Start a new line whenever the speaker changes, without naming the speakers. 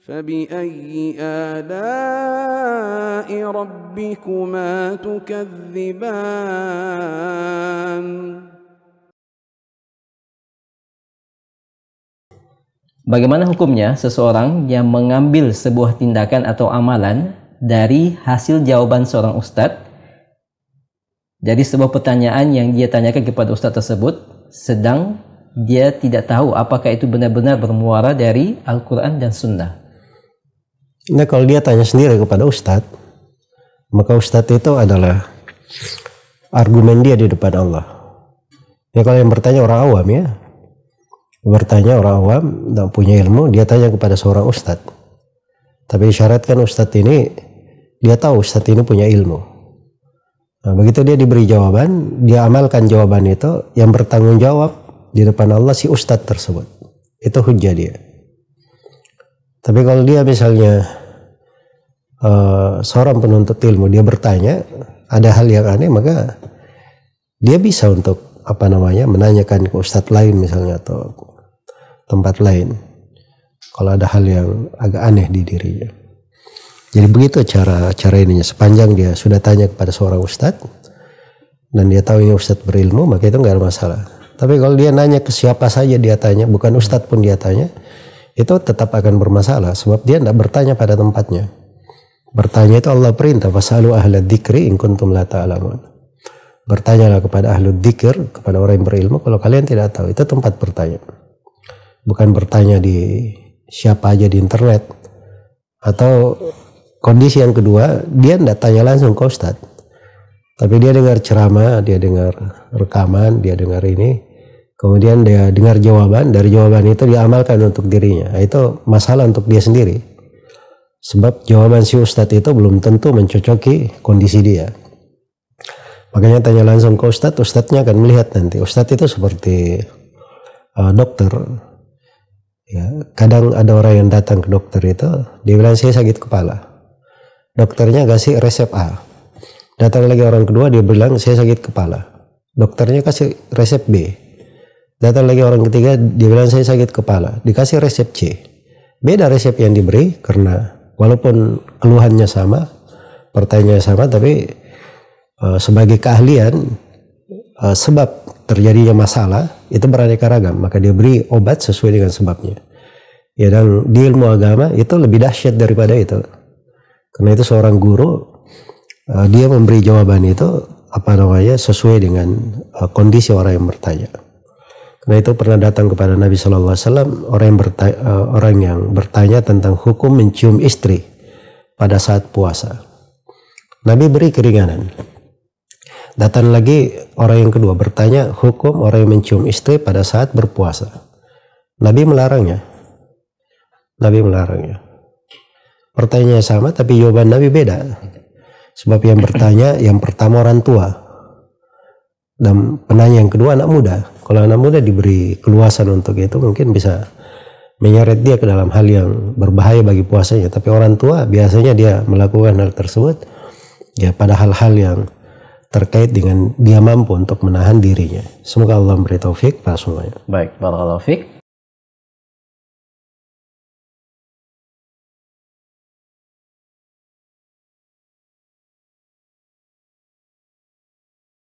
فبأي آلاء ربكما تكذبان.
Bagaimana hukumnya seseorang yang mengambil sebuah tindakan atau amalan dari hasil jawaban seorang ustadz, dari sebuah pertanyaan yang dia tanyakan kepada ustadz tersebut, sedang dia tidak tahu apakah itu benar-benar bermuara dari Al-Quran dan Sunnah?
Nah, kalau dia tanya sendiri kepada ustadz, maka ustadz itu adalah argumen dia di depan Allah. Ya, kalau yang bertanya orang awam, ya, bertanya orang awam, tidak punya ilmu, dia tanya kepada seorang ustadz. Tapi disyaratkan ustadz ini, dia tahu ustadz ini punya ilmu. Nah, begitu dia diberi jawaban, dia amalkan jawaban itu, yang bertanggung jawab di depan Allah si ustadz tersebut. Itu hujjah dia. Tapi kalau dia misalnya seorang penuntut ilmu, dia bertanya, ada hal yang aneh, maka dia bisa untuk menanyakan ke ustadz lain misalnya, atau tempat lain kalau ada hal yang agak aneh di dirinya. Jadi begitu cara ininya. Sepanjang dia sudah tanya kepada seorang ustadz dan dia tahu ini ustadz berilmu, maka itu nggak ada masalah. Tapi kalau dia nanya ke siapa saja dia tanya, bukan ustadz pun dia tanya, itu tetap akan bermasalah, sebab dia tidak bertanya pada tempatnya. Bertanya itu Allah perintah, fasalu ahla dzikri in kuntum la ta'lamun. Bertanyalah kepada ahlu dzikir, kepada orang yang berilmu kalau kalian tidak tahu. Itu tempat bertanya. Bukan bertanya di siapa aja di internet. Atau kondisi yang kedua, dia tidak tanya langsung ke ustadz, tapi dia dengar ceramah, dia dengar rekaman, dia dengar ini, kemudian dia dengar jawaban, dari jawaban itu dia amalkan untuk dirinya. Nah, itu masalah untuk dia sendiri, sebab jawaban si ustadz itu belum tentu mencocoki kondisi dia. Makanya tanya langsung ke ustadz, ustadznya akan melihat nanti. Ustadz itu seperti dokter. Ya, kadang ada orang yang datang ke dokter itu, dia bilang saya sakit kepala. Dokternya kasih resep A. Datang lagi orang kedua, dia bilang saya sakit kepala. Dokternya kasih resep B. Datang lagi orang ketiga, dia bilang saya sakit kepala. Dikasih resep C. Beda resep yang diberi karena walaupun keluhannya sama, pertanyaannya sama, tapi sebagai keahlian sebab terjadinya masalah itu beraneka ragam, maka dia beri obat sesuai dengan sebabnya. Ya, dan di ilmu agama itu lebih dahsyat daripada itu. Karena itu seorang guru dia memberi jawaban itu sesuai dengan kondisi orang yang bertanya. Karena itu pernah datang kepada Nabi Shallallahu Alaihi Wasallam orang yang bertanya tentang hukum mencium istri pada saat puasa. Nabi beri keringanan. Datang lagi orang yang kedua bertanya hukum orang yang mencium istri pada saat berpuasa. Nabi melarangnya. Pertanyaannya sama tapi jawaban Nabi beda. Sebab yang bertanya yang pertama orang tua dan penanya yang kedua anak muda. Kalau anak muda diberi keluasan untuk itu mungkin bisa menyeret dia ke dalam hal yang berbahaya bagi puasanya. Tapi orang tua biasanya dia melakukan hal tersebut ya pada hal-hal yang terkait dengan dia mampu untuk menahan dirinya. Semoga Allah memberi taufik pada semuanya.
Baik, barakallahu fiik.